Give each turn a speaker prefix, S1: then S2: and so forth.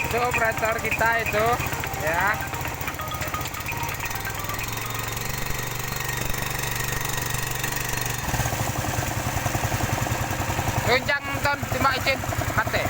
S1: Itu operator kita itu ya. Tunjang ton timbak izin mate.